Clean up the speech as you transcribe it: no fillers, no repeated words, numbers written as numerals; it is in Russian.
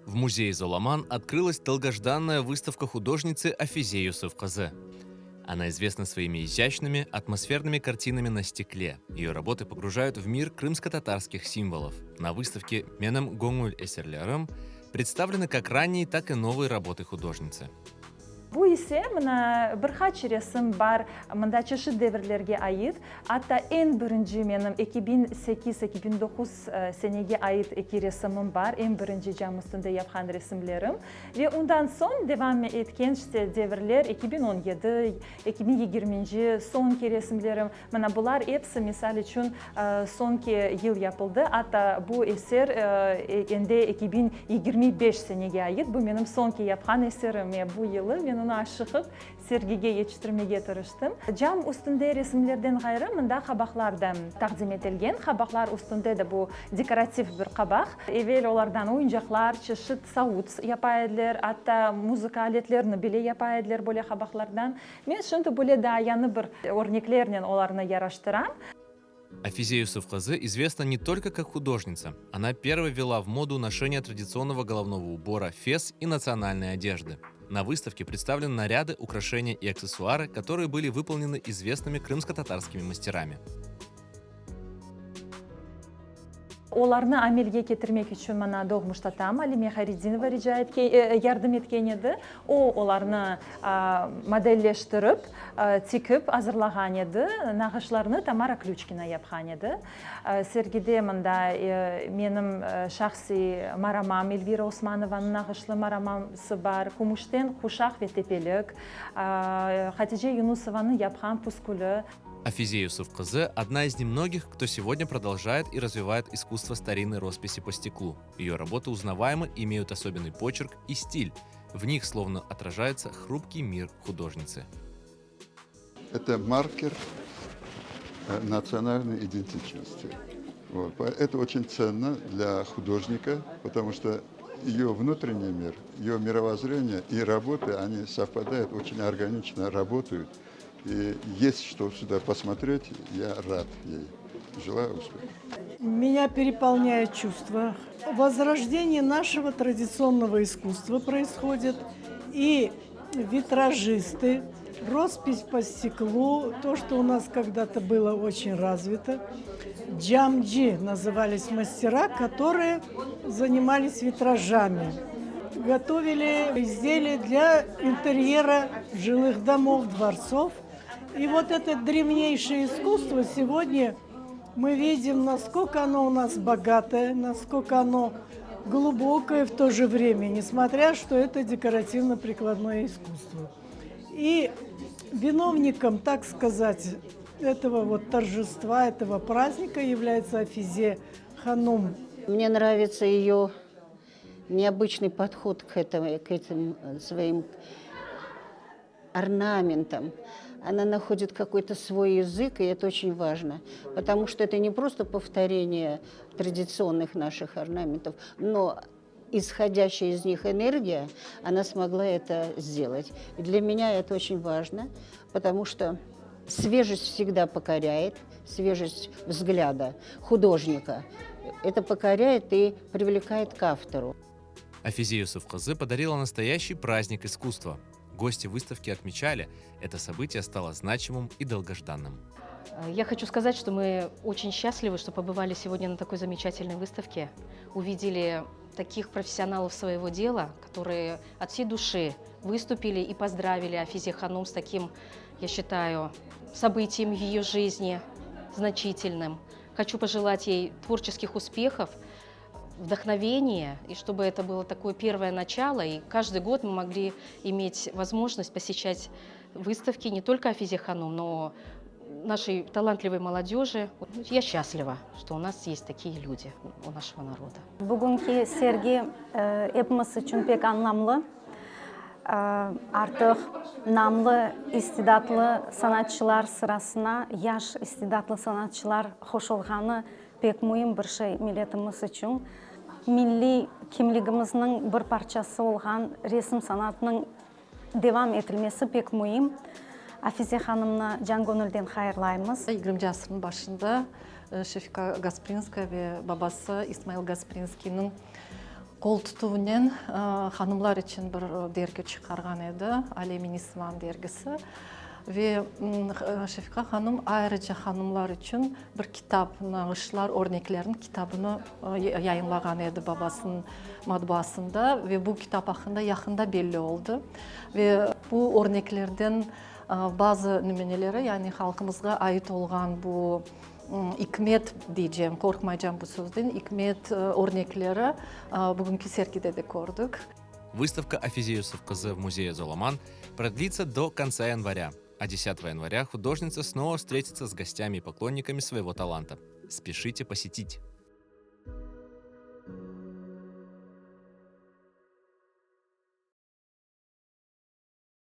В музее Золаман открылась долгожданная выставка художницы Афизе Юсуфказы. Она известна своими изящными, атмосферными картинами на стекле. Ее работы погружают в мир крымско-татарских символов. На выставке «Менем Гонгуль Эсерлерым» представлены как ранние, так и новые работы художницы. Bu ise bir kaç resim var, mında çeşitli devirlerge ait. Hatta en birinci benim 2008-2009 senege ait iki resimim var. En birinci cam üstünde yapılan resimlerim. Ve ondan son devam etken işte devirler 2017-2020 sonki resimlerim. Bana bunlar hepsi misal için sonki yıl yapıldı. Hatta bu eser ende 2025 senege ait. Bu benim sonki yapılan eserim. Bu yılı ben onu aşıqып sergiге yetiştirmeye tırıştım. Cam üstünde resimlerden gayrı mında kabaklar da takdim etilgen. Kabaklar üstünde de bu dekoratif bir kabak. Evvel olardan oyuncaklar, çeşit saut yapaydılar. Hatta müzik aletlerini bile yapaydılar böyle kabaklardan. Ben şimdi böyle daha yanı bir örneklerle onlarını yaraştıram. Афизе Юсуфказы известна не только как художница. Она первой ввела в моду ношение традиционного головного убора, фес и национальной одежды. На выставке представлены наряды, украшения и аксессуары, которые были выполнены известными крымско-татарскими мастерами. Onlarını amelge getirmek için bana doğmuş tatam Alime Haridinova yardım etken edi. O onlarını modelleştirip, tikip hazırlagan edi. Nağışlarını Tamara Kluchkina yapgan edi. Sergide mında benim şahsi maramam Elvira Osmanovanın nağışlı maramamsı var. Kumuşten kuşak ve tepelik. Hatice Yunusovanın yapgan puskulu. Афизе Юсуфказы – одна из немногих, кто сегодня продолжает и развивает искусство старинной росписи по стеклу. Ее работы узнаваемы, имеют особенный почерк и стиль. В них словно отражается хрупкий мир художницы. Это маркер национальной идентичности. Вот. Это очень ценно для художника, потому что ее внутренний мир, ее мировоззрение и работы, они совпадают, очень органично работают. И есть что сюда посмотреть, я рад ей. Желаю успеха. Меня переполняет чувство. Возрождение нашего традиционного искусства происходит. И витражисты, роспись по стеклу, то, что у нас когда-то было очень развито. Джамджи назывались мастера, которые занимались витражами. Готовили изделия для интерьера жилых домов, дворцов. И вот это древнейшее искусство сегодня мы видим, насколько оно у нас богатое, насколько оно глубокое в то же время, несмотря что это декоративно-прикладное искусство. И виновником, так сказать, этого вот торжества, этого праздника является Афизе Ханум. Мне нравится ее необычный подход к этим своим орнаментам. Она находит какой-то свой язык, и это очень важно, потому что это не просто повторение традиционных наших орнаментов, но исходящая из них энергия, она смогла это сделать. И для меня это очень важно, потому что свежесть всегда покоряет, свежесть взгляда художника. Это покоряет и привлекает к автору. Афизе Юсуфказы подарила настоящий праздник искусства. Гости выставки отмечали, это событие стало значимым и долгожданным. Я хочу сказать, что мы очень счастливы, что побывали сегодня на такой замечательной выставке, увидели таких профессионалов своего дела, которые от всей души выступили и поздравили Афизе Ханум с таким, я считаю, событием в ее жизни, значительным. Хочу пожелать ей творческих успехов, вдохновение, и чтобы это было такое первое начало, и каждый год мы могли иметь возможность посещать выставки не только Афизе Ханум, но нашей талантливой молодежи. Я счастлива, что у нас есть такие люди у нашего народа. Bugünkü sergi hepimiz için pek anlamlı. Artık namlı, istidatlı sanatçılar sırasına yaş istidatlı sanatçılar hoş olğanı pek mühim bir şey milletimiz için. Milli kimligimizin bir parçası olan resim sanatının devam ettirmesi pek mühim. Афизе Ханымны жан гөнүлдөн кайырлайбыз. 20 жасының башында Шефика Гаспринская ve babası İsmail Gasprinski'nin Қол тұтуынан ханымлар үшін бір дергі шығарған еді, Алемин Ислам дергісі. Ve Şefika Hanım ayrıca hanımlar için bir kitap, nağışlar örneklerin kitabını yayınlagan edi babasının matbaasında ve bu kitap hakkında yakında belli oldu. Ve bu örneklerden bazı nümunelere, yani halkımızga ait olan bu hikmet diyeceğim, korkmayacağım bu sözden, hikmet örnekleri bugünkü sergide de gördük. Выставка Афизею Совкозы в музее Золаман продлится до конца января, а 10 января художница снова встретится с гостями и поклонниками своего таланта. Спешите посетить!